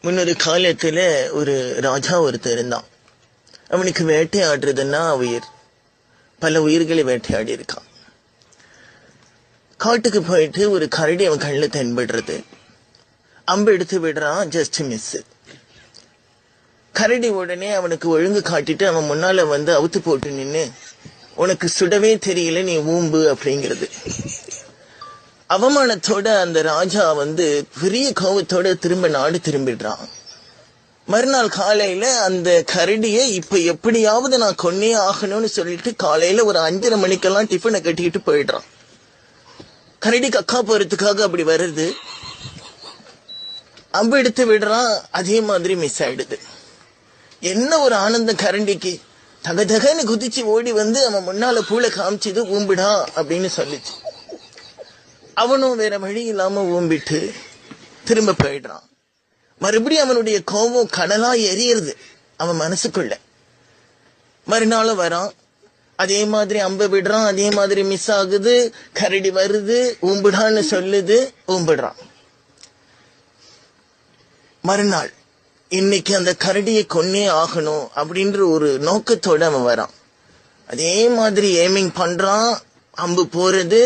முன்னொரு காலத்துல ஒரு ராஜா ஒருத்தர் இருந்தான். அவனுக்கு வேட்டையாடுறதுன்னா உயிர். பல உயிர்களை வேட்டையாடி இருக்கான். காட்டுக்கு போயிட்டு ஒரு கரடி அவன் கண்ணில் தென்படுறது. அம்பு எடுத்து விடுறான், ஜஸ்ட் மிஸ். கரடி உடனே அவனுக்கு ஒழுங்கு காட்டிட்டு அவன் முன்னால வந்து அவுத்து போட்டு நின்னு, உனக்கு சுடவே தெரியல, நீ ஊம்பு அப்படிங்கிறது. அவமானத்தோட அந்த ராஜா பெரிய கோபத்தோட திரும்ப நாடு திரும்பிடுறான். மறுநாள் காலையில அந்த கரடியை இப்ப எப்படியாவது நான் கொன்னே ஆகணும்னு சொல்லிட்டு காலையில ஒரு 5:30 மணிக்கெல்லாம் டிஃபனை கட்டிக்கிட்டு போயிடுறான். கரடி கக்கா போறதுக்காக அப்படி வருது. அம்பு எடுத்து விடுறான், அதே மாதிரி மிஸ் ஆயிடுது. என்ன ஒரு ஆனந்தம் கரண்டிக்கு! தகதகன்னு குதிச்சு ஓடி வந்து அவன் முன்னால பூளை காமிச்சது, ஊம்பிடா அப்படின்னு சொல்லிச்சு. அவனும் வேற வழி இல்லாம ஊம்பிட்டு திரும்ப போயிடுறான். மறுபடியும் அவனுடைய கோபம் கடலா எரியுது அவன் மனசுக்குள்ள. மறுநாளும் வரான், அதே மாதிரி அம்ப விடுறான், அதே மாதிரி மிஸ் ஆகுது. கரடி வருது, ஊம்பிடான்னு சொல்லுது, ஊம்பிடுறான். மறுநாள் இன்னைக்கு அந்த கரடியை கொன்னே ஆகணும் அப்படின்ற ஒரு நோக்கத்தோட அவன் வரான். அதே மாதிரி ஏமிங் பண்றான், அம்பு போறது,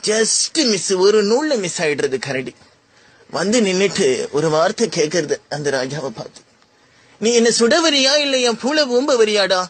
ஜஸ்ட் மிஸ், ஒரு நூல்ல மிஸ் ஆயிடுறது. கரடி வந்து நின்னுட்டு ஒரு வார்த்தை கேட்கறது அந்த ராஜாவை பார்த்து, நீ என்ன சுட வரியா இல்ல என் பூளை ஊம்ப வரியாடா?